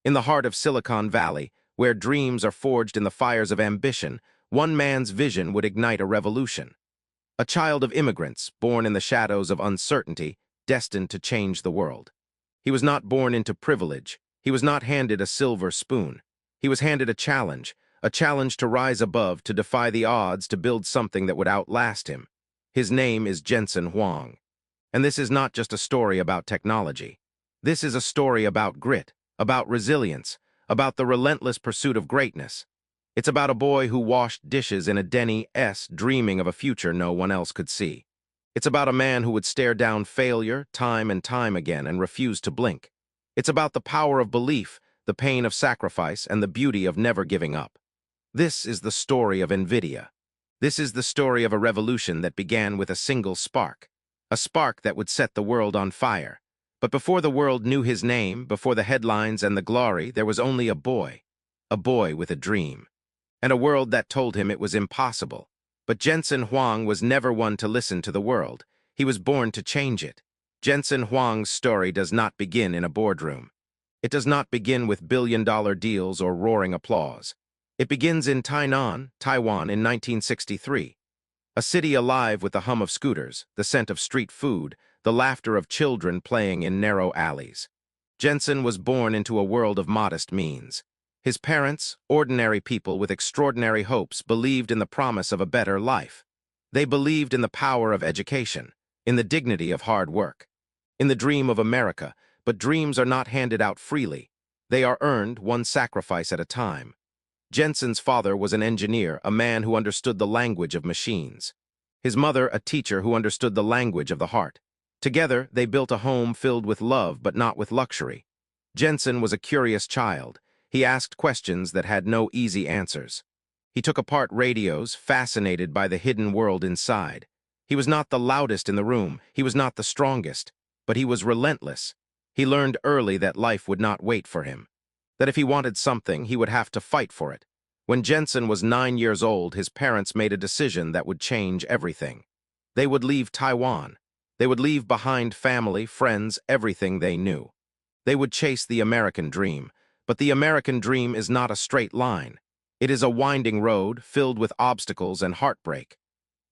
In the heart of Silicon Valley, where dreams are forged in the fires of ambition, one man's vision would ignite a revolution. A child of immigrants, born in the shadows of uncertainty, destined to change the world. He was not born into privilege. He was not handed a silver spoon. He was handed a challenge to rise above, to defy the odds, to build something that would outlast him. His name is Jensen Huang. And this is not just a story about technology. This is a story about grit, about resilience, about the relentless pursuit of greatness. It's about a boy who washed dishes in a Denny's, dreaming of a future no one else could see. It's about a man who would stare down failure time and time again and refuse to blink. It's about the power of belief, the pain of sacrifice, and the beauty of never giving up. This is the story of NVIDIA. This is the story of a revolution that began with a single spark, a spark that would set the world on fire. But before the world knew his name, before the headlines and the glory, there was only a boy with a dream, and a world that told him it was impossible. But Jensen Huang was never one to listen to the world. He was born to change it. Jensen Huang's story does not begin in a boardroom. It does not begin with billion-dollar deals or roaring applause. It begins in Taiwan in 1963. A city alive with the hum of scooters, the scent of street food, the laughter of children playing in narrow alleys. Jensen was born into a world of modest means. His parents, ordinary people with extraordinary hopes, believed in the promise of a better life. They believed in the power of education, in the dignity of hard work, in the dream of America, but dreams are not handed out freely. They are earned one sacrifice at a time. Jensen's father was an engineer, a man who understood the language of machines. His mother, a teacher who understood the language of the heart. Together, they built a home filled with love but not with luxury. Jensen was a curious child. He asked questions that had no easy answers. He took apart radios, fascinated by the hidden world inside. He was not the loudest in the room. He was not the strongest. But he was relentless. He learned early that life would not wait for him. That if he wanted something, he would have to fight for it. When Jensen was 9 years old, his parents made a decision that would change everything. They would leave Taiwan. They would leave behind family, friends, everything they knew. They would chase the American dream. But the American dream is not a straight line. It is a winding road filled with obstacles and heartbreak.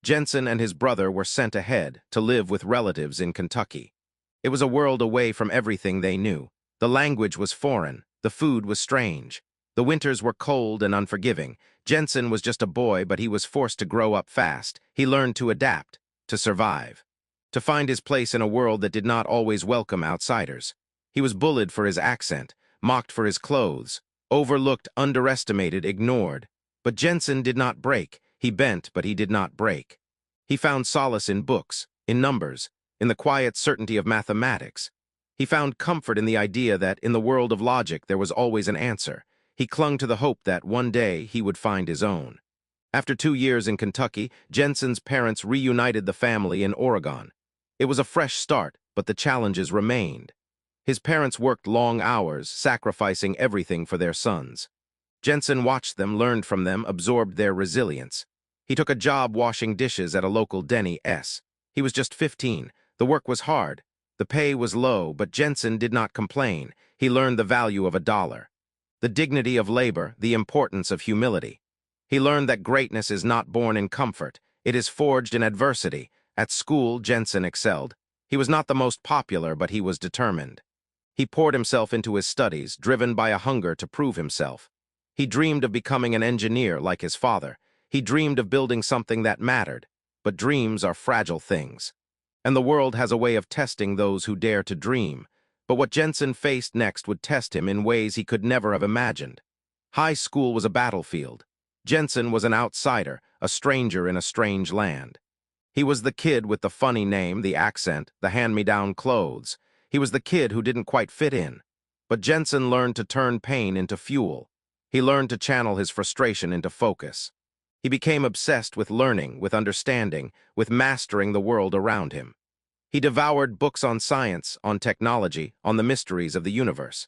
Jensen and his brother were sent ahead to live with relatives in Kentucky. It was a world away from everything they knew. The language was foreign. The food was strange. The winters were cold and unforgiving. Jensen was just a boy, but he was forced to grow up fast. He learned to adapt, to survive, to find his place in a world that did not always welcome outsiders. He was bullied for his accent, mocked for his clothes, overlooked, underestimated, ignored. But Jensen did not break. He bent, but he did not break. He found solace in books, in numbers, in the quiet certainty of mathematics. He found comfort in the idea that in the world of logic there was always an answer. He clung to the hope that one day he would find his own. After 2 years in Kentucky, Jensen's parents reunited the family in Oregon. It was a fresh start, but the challenges remained. His parents worked long hours, sacrificing everything for their sons. Jensen watched them, learned from them, absorbed their resilience. He took a job washing dishes at a local Denny's. He was just 15. The work was hard. The pay was low, but Jensen did not complain. He learned the value of $1. The dignity of labor, the importance of humility. He learned that greatness is not born in comfort. It is forged in adversity. At school, Jensen excelled. He was not the most popular, but he was determined. He poured himself into his studies, driven by a hunger to prove himself. He dreamed of becoming an engineer like his father. He dreamed of building something that mattered. But dreams are fragile things. And the world has a way of testing those who dare to dream. But what Jensen faced next would test him in ways he could never have imagined. High school was a battlefield. Jensen was an outsider, a stranger in a strange land. He was the kid with the funny name, the accent, the hand-me-down clothes. He was the kid who didn't quite fit in. But Jensen learned to turn pain into fuel. He learned to channel his frustration into focus. He became obsessed with learning, with understanding, with mastering the world around him. He devoured books on science, on technology, on the mysteries of the universe.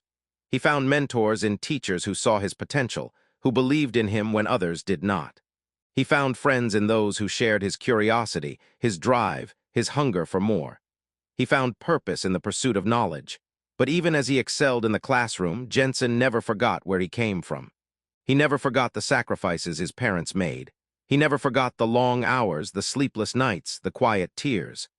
He found mentors in teachers who saw his potential, who believed in him when others did not. He found friends in those who shared his curiosity, his drive, his hunger for more. He found purpose in the pursuit of knowledge. But even as he excelled in the classroom, Jensen never forgot where he came from. He never forgot the sacrifices his parents made. He never forgot the long hours, the sleepless nights, the quiet tears.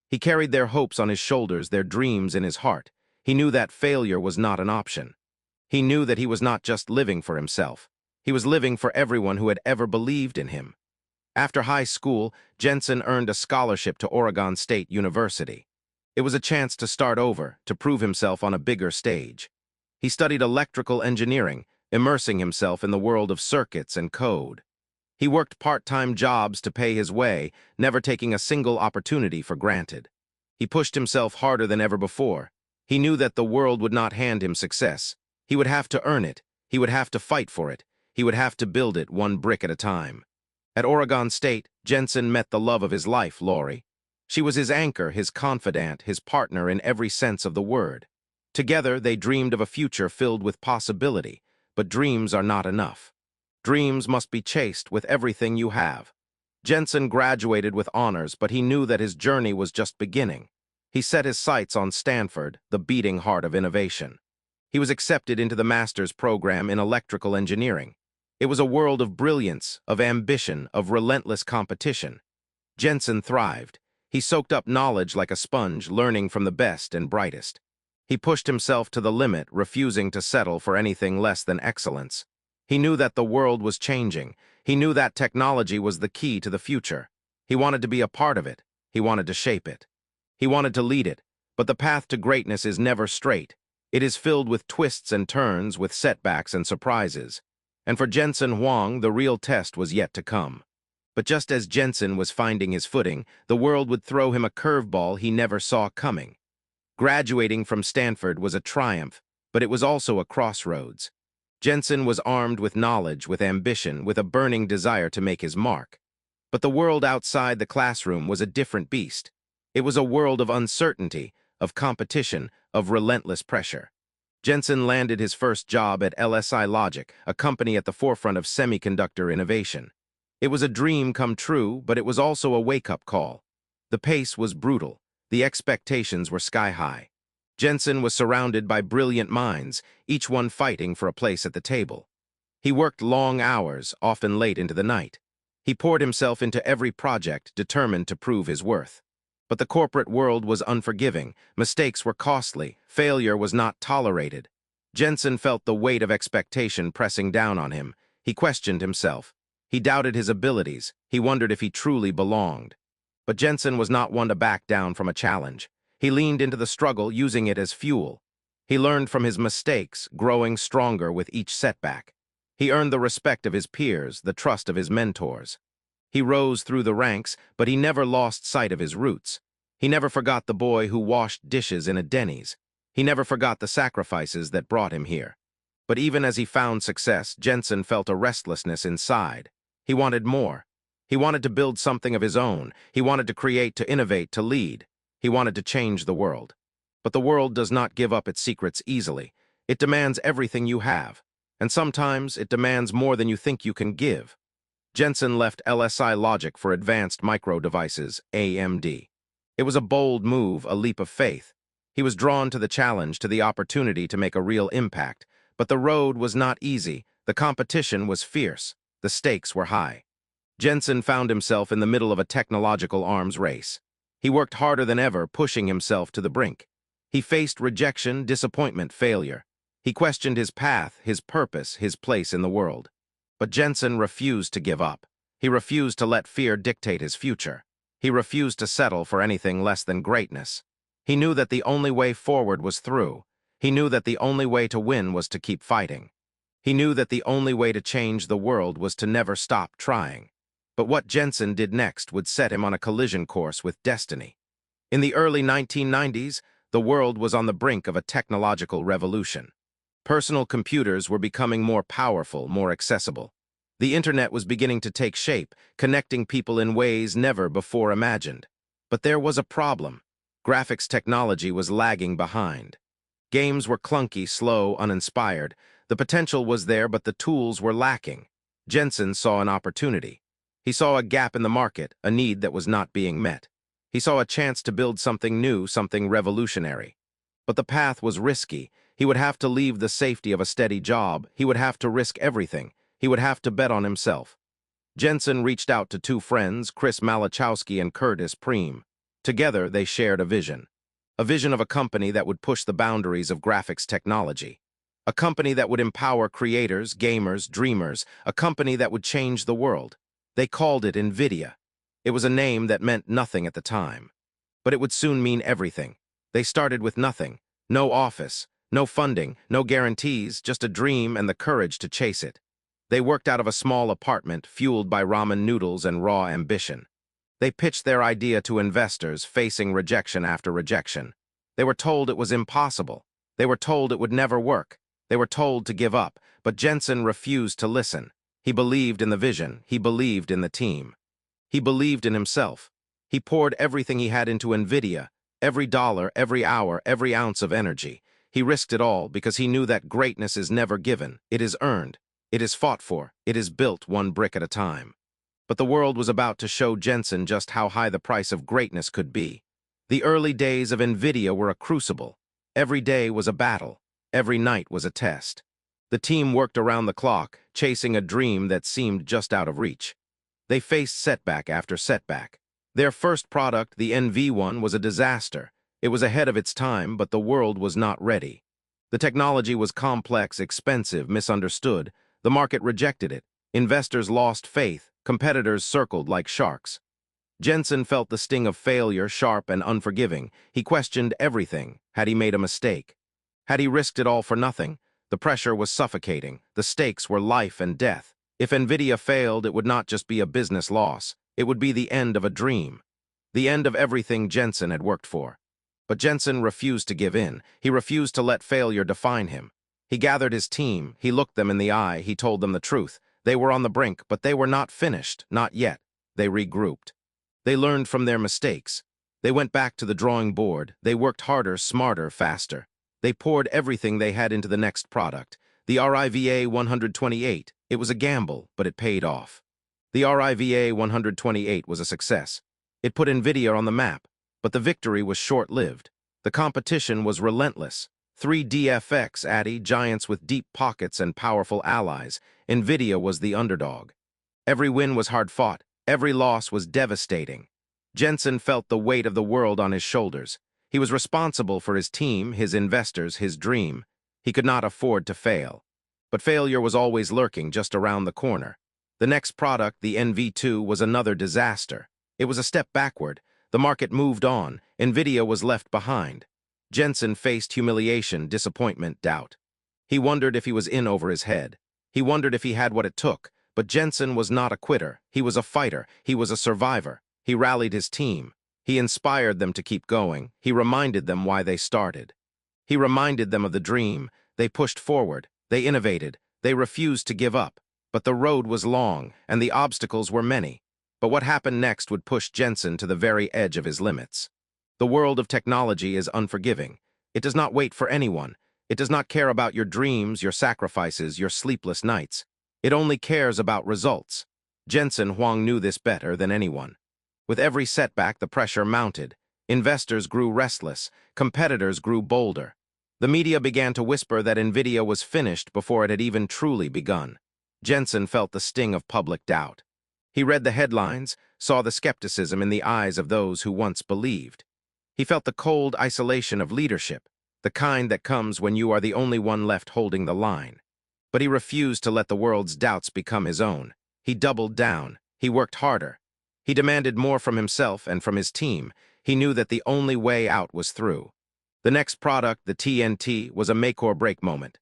He carried their hopes on his shoulders, their dreams in his heart. He knew that failure was not an option. He knew that he was not just living for himself. He was living for everyone who had ever believed in him. After high school, Jensen earned a scholarship to Oregon State University. It was a chance to start over, to prove himself on a bigger stage. He studied electrical engineering, immersing himself in the world of circuits and code. He worked part-time jobs to pay his way, never taking a single opportunity for granted. He pushed himself harder than ever before. He knew that the world would not hand him success. He would have to earn it. He would have to fight for it. He would have to build it one brick at a time. At Oregon State, Jensen met the love of his life, Lori. She was his anchor, his confidant, his partner in every sense of the word. Together, they dreamed of a future filled with possibility, but dreams are not enough. Dreams must be chased with everything you have. Jensen graduated with honors, but he knew that his journey was just beginning. He set his sights on Stanford, the beating heart of innovation. He was accepted into the master's program in electrical engineering. It was a world of brilliance, of ambition, of relentless competition. Jensen thrived. He soaked up knowledge like a sponge, learning from the best and brightest. He pushed himself to the limit, refusing to settle for anything less than excellence. He knew that the world was changing. He knew that technology was the key to the future. He wanted to be a part of it. He wanted to shape it. He wanted to lead it. But the path to greatness is never straight. It is filled with twists and turns, with setbacks and surprises. And for Jensen Huang, the real test was yet to come. But just as Jensen was finding his footing, the world would throw him a curveball he never saw coming. Graduating from Stanford was a triumph, but it was also a crossroads. Jensen was armed with knowledge, with ambition, with a burning desire to make his mark. But the world outside the classroom was a different beast. It was a world of uncertainty, of competition, of relentless pressure. Jensen landed his first job at LSI Logic, a company at the forefront of semiconductor innovation. It was a dream come true, but it was also a wake-up call. The pace was brutal. The expectations were sky-high. Jensen was surrounded by brilliant minds, each one fighting for a place at the table. He worked long hours, often late into the night. He poured himself into every project, determined to prove his worth. But the corporate world was unforgiving. Mistakes were costly. Failure was not tolerated. Jensen felt the weight of expectation pressing down on him. He questioned himself. He doubted his abilities. He wondered if he truly belonged. But Jensen was not one to back down from a challenge. He leaned into the struggle, using it as fuel. He learned from his mistakes, growing stronger with each setback. He earned the respect of his peers, the trust of his mentors. He rose through the ranks, but he never lost sight of his roots. He never forgot the boy who washed dishes in a Denny's. He never forgot the sacrifices that brought him here. But even as he found success, Jensen felt a restlessness inside. He wanted more. He wanted to build something of his own. He wanted to create, to innovate, to lead. He wanted to change the world. But the world does not give up its secrets easily. It demands everything you have. And sometimes it demands more than you think you can give. Jensen left LSI Logic for Advanced Micro Devices, AMD. It was a bold move, a leap of faith. He was drawn to the challenge, to the opportunity to make a real impact. But the road was not easy. The competition was fierce. The stakes were high. Jensen found himself in the middle of a technological arms race. He worked harder than ever, pushing himself to the brink. He faced rejection, disappointment, failure. He questioned his path, his purpose, his place in the world. But Jensen refused to give up. He refused to let fear dictate his future. He refused to settle for anything less than greatness. He knew that the only way forward was through. He knew that the only way to win was to keep fighting. He knew that the only way to change the world was to never stop trying. But what Jensen did next would set him on a collision course with destiny. In the early 1990s, the world was on the brink of a technological revolution. Personal computers were becoming more powerful, more accessible. The internet was beginning to take shape, connecting people in ways never before imagined. But there was a problem. Graphics technology was lagging behind. Games were clunky, slow, uninspired. The potential was there, but the tools were lacking. Jensen saw an opportunity. He saw a gap in the market, a need that was not being met. He saw a chance to build something new, something revolutionary. But the path was risky. He would have to leave the safety of a steady job. He would have to risk everything. He would have to bet on himself. Jensen reached out to two friends, Chris Malachowski and Curtis Preem. Together, they shared a vision. A vision of a company that would push the boundaries of graphics technology. A company that would empower creators, gamers, dreamers. A company that would change the world. They called it NVIDIA. It was a name that meant nothing at the time. But it would soon mean everything. They started with nothing. No office, no funding, no guarantees, just a dream and the courage to chase it. They worked out of a small apartment, fueled by ramen noodles and raw ambition. They pitched their idea to investors, facing rejection after rejection. They were told it was impossible. They were told it would never work. They were told to give up, but Jensen refused to listen. He believed in the vision. He believed in the team. He believed in himself. He poured everything he had into NVIDIA, every dollar, every hour, every ounce of energy. He risked it all because he knew that greatness is never given. It is earned. It is fought for. It is built one brick at a time. But the world was about to show Jensen just how high the price of greatness could be. The early days of NVIDIA were a crucible. Every day was a battle. Every night was a test. The team worked around the clock, chasing a dream that seemed just out of reach. They faced setback after setback. Their first product, the NV1, was a disaster. It was ahead of its time, but the world was not ready. The technology was complex, expensive, misunderstood. The market rejected it. Investors lost faith. Competitors circled like sharks. Jensen felt the sting of failure, sharp and unforgiving. He questioned everything. Had he made a mistake? Had he risked it all for nothing? The pressure was suffocating. The stakes were life and death. If NVIDIA failed, it would not just be a business loss. It would be the end of a dream. The end of everything Jensen had worked for. But Jensen refused to give in. He refused to let failure define him. He gathered his team. He looked them in the eye. He told them the truth. They were on the brink, but they were not finished. Not yet. They regrouped. They learned from their mistakes. They went back to the drawing board. They worked harder, smarter, faster. They poured everything they had into the next product. The RIVA 128. It was a gamble, but it paid off. The RIVA 128 was a success. It put NVIDIA on the map, but the victory was short-lived. The competition was relentless. 3DFX Addy, giants with deep pockets and powerful allies. NVIDIA was the underdog. Every win was hard-fought. Every loss was devastating. Jensen felt the weight of the world on his shoulders. He was responsible for his team, his investors, his dream. He could not afford to fail. But failure was always lurking just around the corner. The next product, the NV2, was another disaster. It was a step backward. The market moved on. NVIDIA was left behind. Jensen faced humiliation, disappointment, doubt. He wondered if he was in over his head. He wondered if he had what it took. But Jensen was not a quitter. He was a fighter. He was a survivor. He rallied his team. He inspired them to keep going. He reminded them why they started. He reminded them of the dream. They pushed forward. They innovated. They refused to give up. But the road was long, and the obstacles were many. But what happened next would push Jensen to the very edge of his limits. The world of technology is unforgiving. It does not wait for anyone. It does not care about your dreams, your sacrifices, your sleepless nights. It only cares about results. Jensen Huang knew this better than anyone. With every setback, the pressure mounted. Investors grew restless. Competitors grew bolder. The media began to whisper that NVIDIA was finished before it had even truly begun. Jensen felt the sting of public doubt. He read the headlines, saw the skepticism in the eyes of those who once believed. He felt the cold isolation of leadership, the kind that comes when you are the only one left holding the line. But he refused to let the world's doubts become his own. He doubled down. He worked harder. He demanded more from himself and from his team. He knew that the only way out was through. The next product, the TNT, was a make-or-break moment.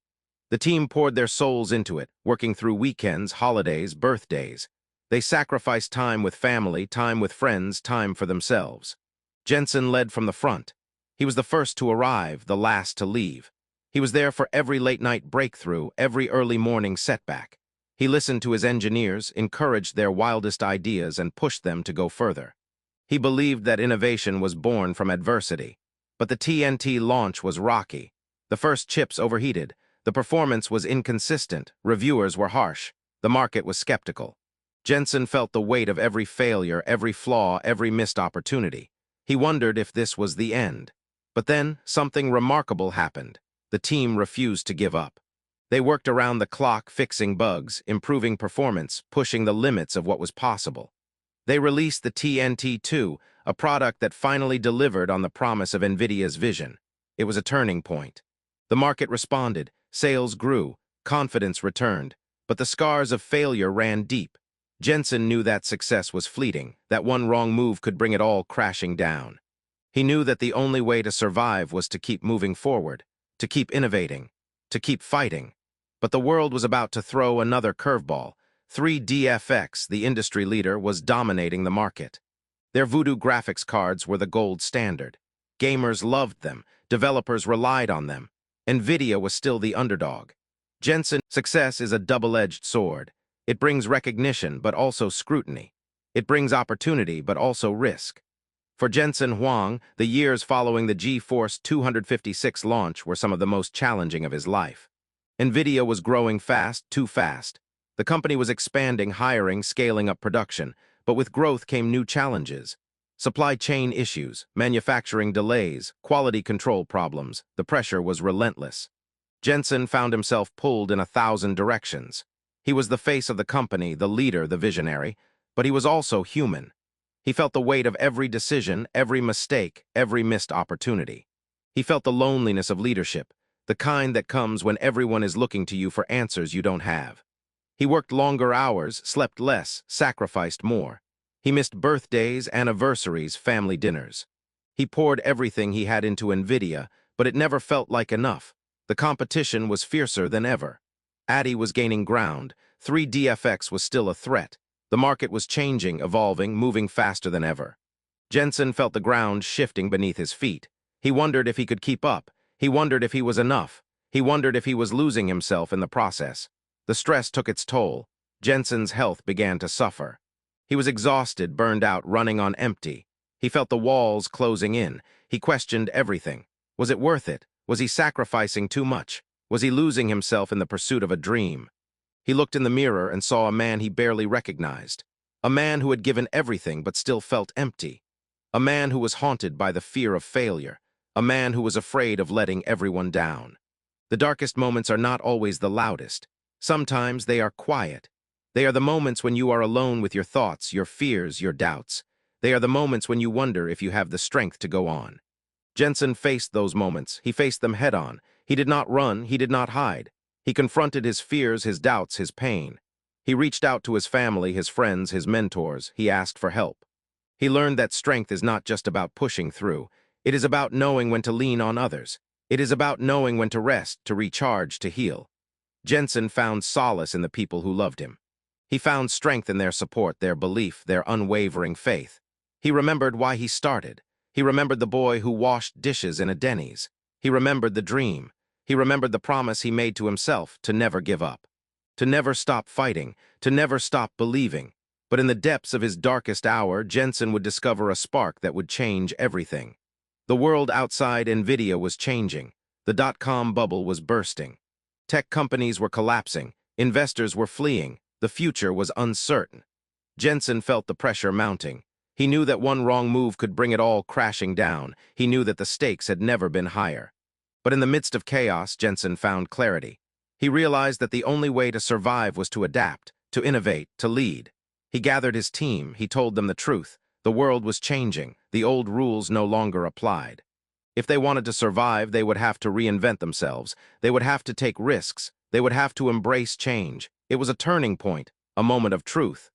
The team poured their souls into it, working through weekends, holidays, birthdays. They sacrificed time with family, time with friends, time for themselves. Jensen led from the front. He was the first to arrive, the last to leave. He was there for every late-night breakthrough, every early morning setback. He listened to his engineers, encouraged their wildest ideas, and pushed them to go further. He believed that innovation was born from adversity. But the TNT launch was rocky. The first chips overheated. The performance was inconsistent. Reviewers were harsh. The market was skeptical. Jensen felt the weight of every failure, every flaw, every missed opportunity. He wondered if this was the end. But then, something remarkable happened. The team refused to give up. They worked around the clock fixing bugs, improving performance, pushing the limits of what was possible. They released the TNT-2, a product that finally delivered on the promise of NVIDIA's vision. It was a turning point. The market responded, sales grew, confidence returned, but the scars of failure ran deep. Jensen knew that success was fleeting, that one wrong move could bring it all crashing down. He knew that the only way to survive was to keep moving forward, to keep innovating, to keep fighting. But the world was about to throw another curveball. 3DFX, the industry leader, was dominating the market. Their Voodoo graphics cards were the gold standard. Gamers loved them, developers relied on them. NVIDIA was still the underdog. Jensen's success is a double-edged sword. It brings recognition, but also scrutiny. It brings opportunity, but also risk. For Jensen Huang, the years following the GeForce 256 launch were some of the most challenging of his life. NVIDIA was growing fast, too fast. The company was expanding, hiring, scaling up production, but with growth came new challenges. Supply chain issues, manufacturing delays, quality control problems. The pressure was relentless. Jensen found himself pulled in 1,000 directions. He was the face of the company, the leader, the visionary, but he was also human. He felt the weight of every decision, every mistake, every missed opportunity. He felt the loneliness of leadership, the kind that comes when everyone is looking to you for answers you don't have. He worked longer hours, slept less, sacrificed more. He missed birthdays, anniversaries, family dinners. He poured everything he had into NVIDIA, but it never felt like enough. The competition was fiercer than ever. ADI was gaining ground. 3DFX was still a threat. The market was changing, evolving, moving faster than ever. Jensen felt the ground shifting beneath his feet. He wondered if he could keep up. He wondered if he was enough. He wondered if he was losing himself in the process. The stress took its toll. Jensen's health began to suffer. He was exhausted, burned out, running on empty. He felt the walls closing in. He questioned everything. Was it worth it? Was he sacrificing too much? Was he losing himself in the pursuit of a dream? He looked in the mirror and saw a man he barely recognized. A man who had given everything but still felt empty. A man who was haunted by the fear of failure. A man who was afraid of letting everyone down. The darkest moments are not always the loudest. Sometimes they are quiet. They are the moments when you are alone with your thoughts, your fears, your doubts. They are the moments when you wonder if you have the strength to go on. Jensen faced those moments. He faced them head-on. He did not run. He did not hide. He confronted his fears, his doubts, his pain. He reached out to his family, his friends, his mentors. He asked for help. He learned that strength is not just about pushing through. It is about knowing when to lean on others. It is about knowing when to rest, to recharge, to heal. Jensen found solace in the people who loved him. He found strength in their support, their belief, their unwavering faith. He remembered why he started. He remembered the boy who washed dishes in a Denny's. He remembered the dream. He remembered the promise he made to himself to never give up, to never stop fighting, to never stop believing. But in the depths of his darkest hour, Jensen would discover a spark that would change everything. The world outside NVIDIA was changing. The dot-com bubble was bursting. Tech companies were collapsing. Investors were fleeing. The future was uncertain. Jensen felt the pressure mounting. He knew that one wrong move could bring it all crashing down. He knew that the stakes had never been higher. But in the midst of chaos, Jensen found clarity. He realized that the only way to survive was to adapt, to innovate, to lead. He gathered his team. He told them the truth. The world was changing. The old rules no longer applied. If they wanted to survive, they would have to reinvent themselves. They would have to take risks. They would have to embrace change. It was a turning point, a moment of truth.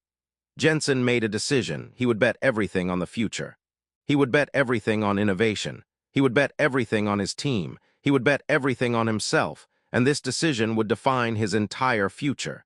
Jensen made a decision. He would bet everything on the future. He would bet everything on innovation. He would bet everything on his team. He would bet everything on himself, and this decision would define his entire future.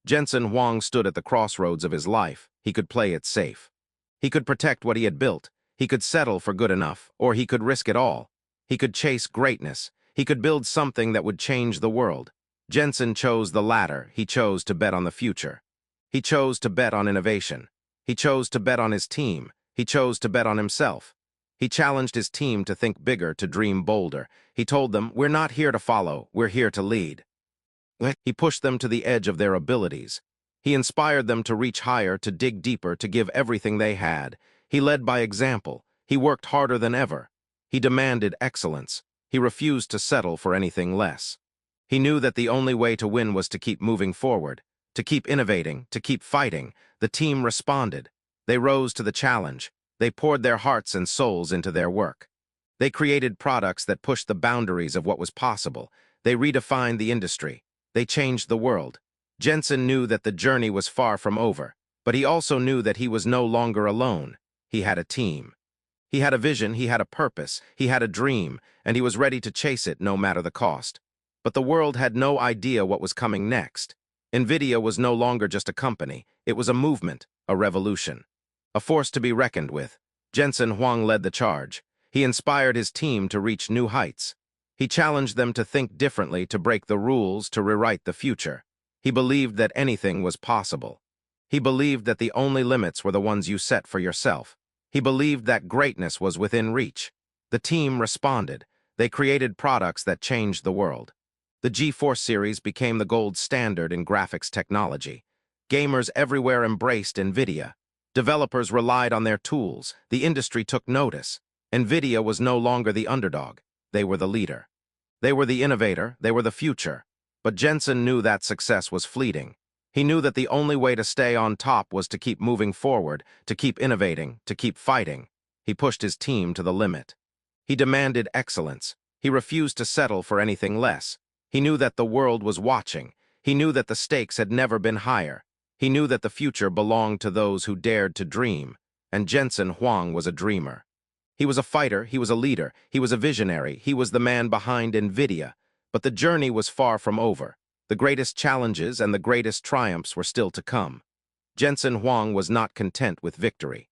Jensen Huang stood at the crossroads of his life. He could play it safe. He could protect what he had built. He could settle for good enough, or he could risk it all. He could chase greatness. He could build something that would change the world. Jensen chose the latter. He chose to bet on the future. He chose to bet on innovation. He chose to bet on his team. He chose to bet on himself. He challenged his team to think bigger, to dream bolder. He told them, "We're not here to follow, we're here to lead." He pushed them to the edge of their abilities. He inspired them to reach higher, to dig deeper, to give everything they had. He led by example. He worked harder than ever. He demanded excellence. He refused to settle for anything less. He knew that the only way to win was to keep moving forward, to keep innovating, to keep fighting. The team responded. They rose to the challenge. They poured their hearts and souls into their work. They created products that pushed the boundaries of what was possible. They redefined the industry. They changed the world. Jensen knew that the journey was far from over, but he also knew that he was no longer alone. He had a team. He had a vision, he had a purpose, he had a dream, and he was ready to chase it no matter the cost. But the world had no idea what was coming next. NVIDIA was no longer just a company. It was a movement, a revolution. A force to be reckoned with. Jensen Huang led the charge. He inspired his team to reach new heights. He challenged them to think differently, to break the rules, to rewrite the future. He believed that anything was possible. He believed that the only limits were the ones you set for yourself. He believed that greatness was within reach. The team responded. They created products that changed the world. The GeForce series became the gold standard in graphics technology. Gamers everywhere embraced NVIDIA. Developers relied on their tools. The industry took notice. NVIDIA was no longer the underdog. They were the leader. They were the innovator. They were the future. But Jensen knew that success was fleeting. He knew that the only way to stay on top was to keep moving forward, to keep innovating, to keep fighting. He pushed his team to the limit. He demanded excellence. He refused to settle for anything less. He knew that the world was watching. He knew that the stakes had never been higher. He knew that the future belonged to those who dared to dream. And Jensen Huang was a dreamer. He was a fighter, he was a leader, he was a visionary, he was the man behind NVIDIA. But the journey was far from over. The greatest challenges and the greatest triumphs were still to come. Jensen Huang was not content with victory.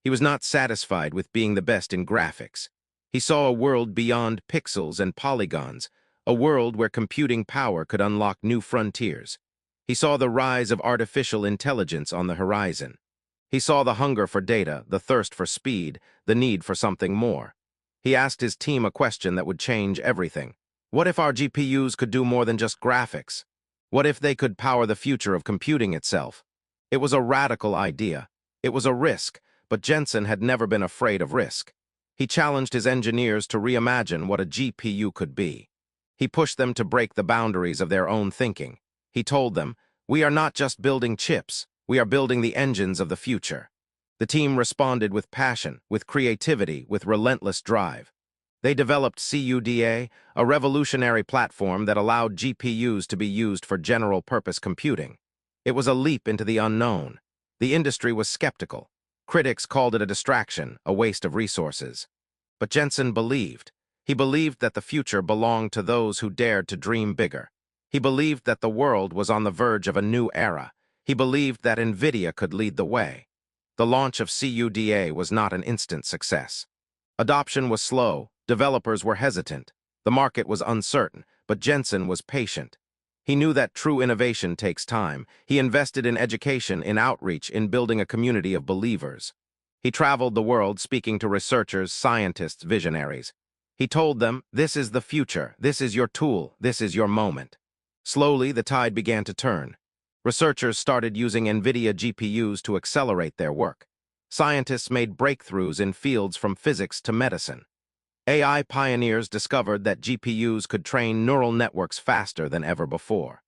He was not satisfied with being the best in graphics. He saw a world beyond pixels and polygons, a world where computing power could unlock new frontiers. He saw the rise of artificial intelligence on the horizon. He saw the hunger for data, the thirst for speed, the need for something more. He asked his team a question that would change everything. What if our GPUs could do more than just graphics? What if they could power the future of computing itself? It was a radical idea. It was a risk, but Jensen had never been afraid of risk. He challenged his engineers to reimagine what a GPU could be. He pushed them to break the boundaries of their own thinking. He told them, "We are not just building chips, we are building the engines of the future." The team responded with passion, with creativity, with relentless drive. They developed CUDA, a revolutionary platform that allowed GPUs to be used for general-purpose computing. It was a leap into the unknown. The industry was skeptical. Critics called it a distraction, a waste of resources. But Jensen believed. He believed that the future belonged to those who dared to dream bigger. He believed that the world was on the verge of a new era. He believed that NVIDIA could lead the way. The launch of CUDA was not an instant success. Adoption was slow. Developers were hesitant. The market was uncertain, but Jensen was patient. He knew that true innovation takes time. He invested in education, in outreach, in building a community of believers. He traveled the world speaking to researchers, scientists, visionaries. He told them, "This is the future. This is your tool. This is your moment." Slowly, the tide began to turn. Researchers started using NVIDIA GPUs to accelerate their work. Scientists made breakthroughs in fields from physics to medicine. AI pioneers discovered that GPUs could train neural networks faster than ever before.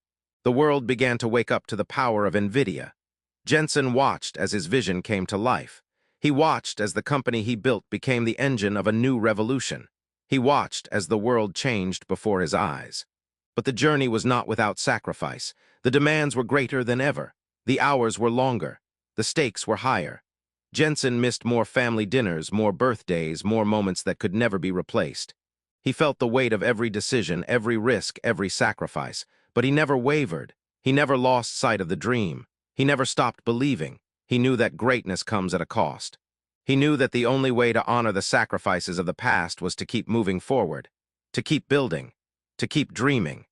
The world began to wake up to the power of NVIDIA. Jensen watched as his vision came to life. He watched as the company he built became the engine of a new revolution. He watched as the world changed before his eyes. But the journey was not without sacrifice. The demands were greater than ever. The hours were longer. The stakes were higher. Jensen missed more family dinners, more birthdays, more moments that could never be replaced. He felt the weight of every decision, every risk, every sacrifice. But he never wavered. He never lost sight of the dream. He never stopped believing. He knew that greatness comes at a cost. He knew that the only way to honor the sacrifices of the past was to keep moving forward, to keep building, to keep dreaming.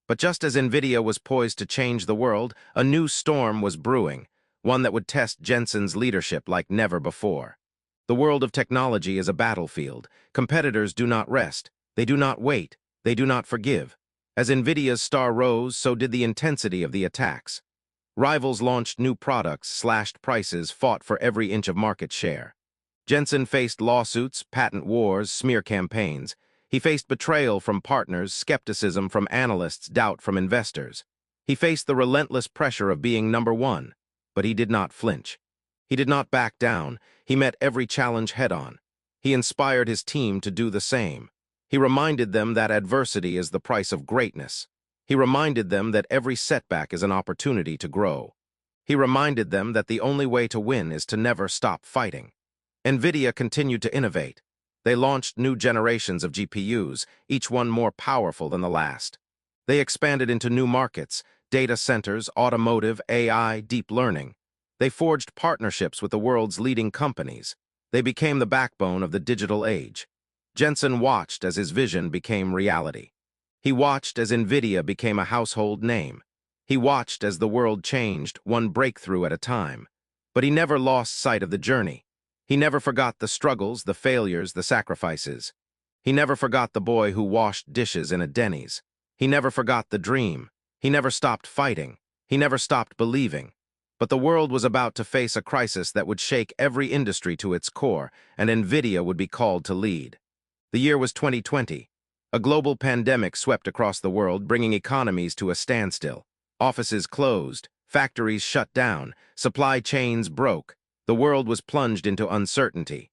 But just as NVIDIA was poised to change the world, a new storm was brewing, one that would test Jensen's leadership like never before. The world of technology is a battlefield. Competitors do not rest. They do not wait. They do not forgive. As NVIDIA's star rose, so did the intensity of the attacks. Rivals launched new products, slashed prices, fought for every inch of market share. Jensen faced lawsuits, patent wars, smear campaigns. He faced betrayal from partners, skepticism from analysts, doubt from investors. He faced the relentless pressure of being number one, but he did not flinch. He did not back down. He met every challenge head-on. He inspired his team to do the same. He reminded them that adversity is the price of greatness. He reminded them that every setback is an opportunity to grow. He reminded them that the only way to win is to never stop fighting. NVIDIA continued to innovate. They launched new generations of GPUs, each one more powerful than the last. They expanded into new markets, data centers, automotive, AI, deep learning. They forged partnerships with the world's leading companies. They became the backbone of the digital age. Jensen watched as his vision became reality. He watched as NVIDIA became a household name. He watched as the world changed, one breakthrough at a time. But he never lost sight of the journey. He never forgot the struggles, the failures, the sacrifices. He never forgot the boy who washed dishes in a Denny's. He never forgot the dream. He never stopped fighting. He never stopped believing. But the world was about to face a crisis that would shake every industry to its core, and NVIDIA would be called to lead. The year was 2020. A global pandemic swept across the world, bringing economies to a standstill. Offices closed, factories shut down, supply chains broke. The world was plunged into uncertainty.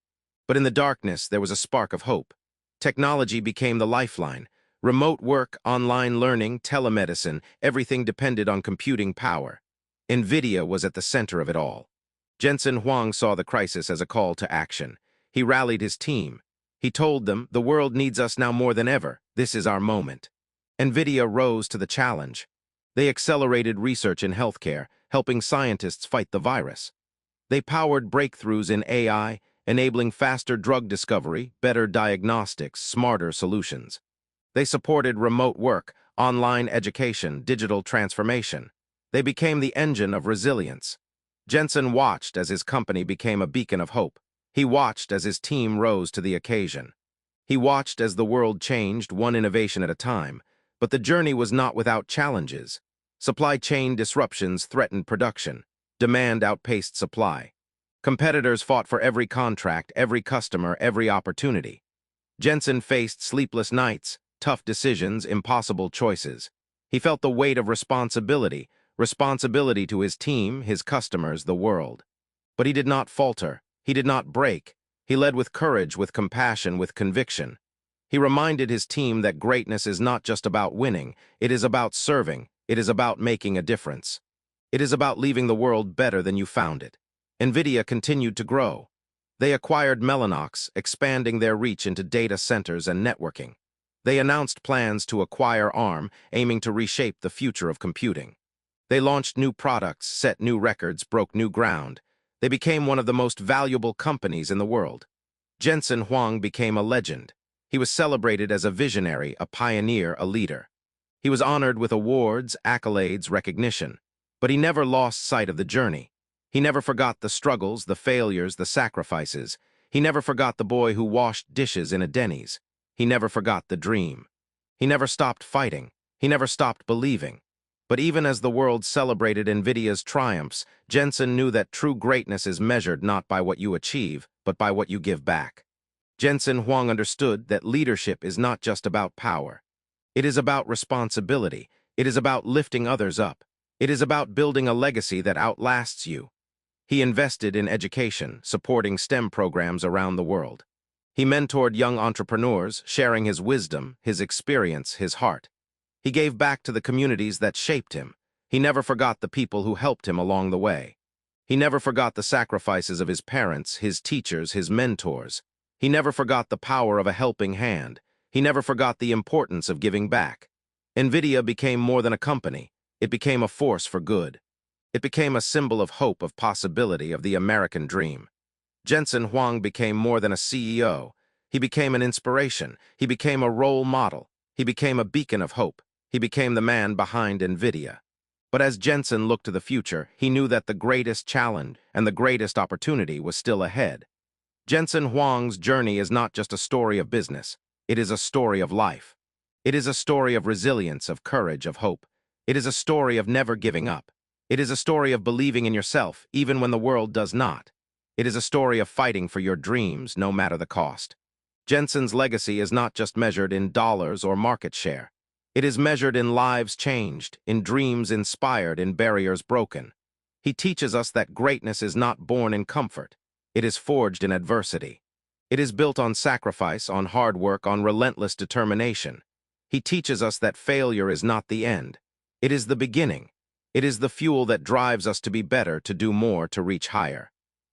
But in the darkness, there was a spark of hope. Technology became the lifeline. Remote work, online learning, telemedicine, everything depended on computing power. NVIDIA was at the center of it all. Jensen Huang saw the crisis as a call to action. He rallied his team. He told them, "The world needs us now more than ever. This is our moment." NVIDIA rose to the challenge. They accelerated research in healthcare, helping scientists fight the virus. They powered breakthroughs in AI, enabling faster drug discovery, better diagnostics, smarter solutions. They supported remote work, online education, digital transformation. They became the engine of resilience. Jensen watched as his company became a beacon of hope. He watched as his team rose to the occasion. He watched as the world changed, one innovation at a time. But the journey was not without challenges. Supply chain disruptions threatened production. Demand outpaced supply. Competitors fought for every contract, every customer, every opportunity. Jensen faced sleepless nights, tough decisions, impossible choices. He felt the weight of responsibility to his team, his customers, the world. But he did not falter. He did not break. He led with courage, with compassion, with conviction. He reminded his team that greatness is not just about winning. It is about serving. It is about making a difference. It is about leaving the world better than you found it. NVIDIA continued to grow. They acquired Mellanox, expanding their reach into data centers and networking. They announced plans to acquire ARM, aiming to reshape the future of computing. They launched new products, set new records, broke new ground. They became one of the most valuable companies in the world. Jensen Huang became a legend. He was celebrated as a visionary, a pioneer, a leader. He was honored with awards, accolades, recognition. But he never lost sight of the journey. He never forgot the struggles, the failures, the sacrifices. He never forgot the boy who washed dishes in a Denny's. He never forgot the dream. He never stopped fighting. He never stopped believing. But even as the world celebrated NVIDIA's triumphs, Jensen knew that true greatness is measured not by what you achieve, but by what you give back. Jensen Huang understood that leadership is not just about power. It is about responsibility. It is about lifting others up. It is about building a legacy that outlasts you. He invested in education, supporting STEM programs around the world. He mentored young entrepreneurs, sharing his wisdom, his experience, his heart. He gave back to the communities that shaped him. He never forgot the people who helped him along the way. He never forgot the sacrifices of his parents, his teachers, his mentors. He never forgot the power of a helping hand. He never forgot the importance of giving back. NVIDIA became more than a company. It became a force for good. It became a symbol of hope, of possibility, of the American dream. Jensen Huang became more than a CEO. He became an inspiration. He became a role model. He became a beacon of hope. He became the man behind NVIDIA. But as Jensen looked to the future, he knew that the greatest challenge and the greatest opportunity was still ahead. Jensen Huang's journey is not just a story of business. It is a story of life. It is a story of resilience, of courage, of hope. It is a story of never giving up. It is a story of believing in yourself, even when the world does not. It is a story of fighting for your dreams, no matter the cost. Jensen's legacy is not just measured in dollars or market share. It is measured in lives changed, in dreams inspired, in barriers broken. He teaches us that greatness is not born in comfort. It is forged in adversity. It is built on sacrifice, on hard work, on relentless determination. He teaches us that failure is not the end. It is the beginning. It is the fuel that drives us to be better, to do more, to reach higher.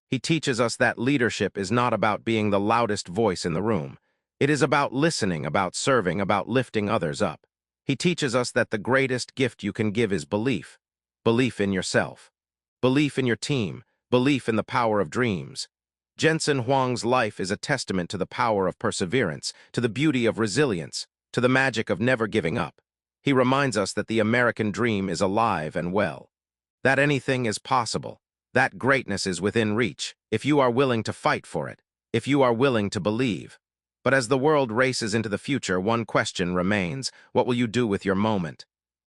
He teaches us that leadership is not about being the loudest voice in the room. It is about listening, about serving, about lifting others up. He teaches us that the greatest gift you can give is belief. Belief in yourself. Belief in your team. Belief in the power of dreams. Jensen Huang's life is a testament to the power of perseverance, to the beauty of resilience, to the magic of never giving up. He reminds us that the American dream is alive and well, that anything is possible, that greatness is within reach, if you are willing to fight for it, if you are willing to believe. But as the world races into the future, one question remains: what will you do with your moment?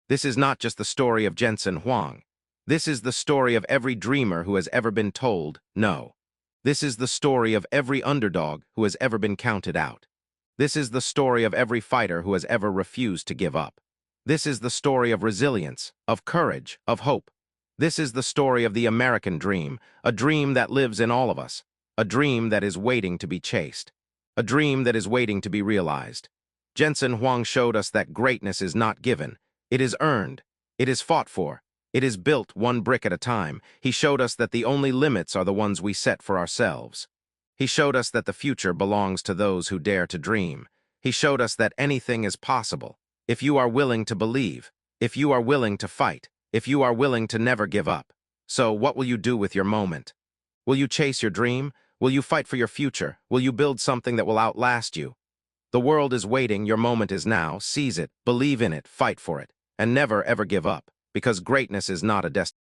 This is not just the story of Jensen Huang. This is the story of every dreamer who has ever been told no. This is the story of every underdog who has ever been counted out. This is the story of every fighter who has ever refused to give up. This is the story of resilience, of courage, of hope. This is the story of the American dream, a dream that lives in all of us, a dream that is waiting to be chased, a dream that is waiting to be realized. Jensen Huang showed us that greatness is not given. It is earned. It is fought for. It is built one brick at a time. He showed us that the only limits are the ones we set for ourselves. He showed us that the future belongs to those who dare to dream. He showed us that anything is possible, if you are willing to believe, if you are willing to fight, if you are willing to never give up. So, what will you do with your moment? Will you chase your dream? Will you fight for your future? Will you build something that will outlast you? The world is waiting. Your moment is now. Seize it, believe in it, fight for it, and never ever give up, because greatness is not a destination.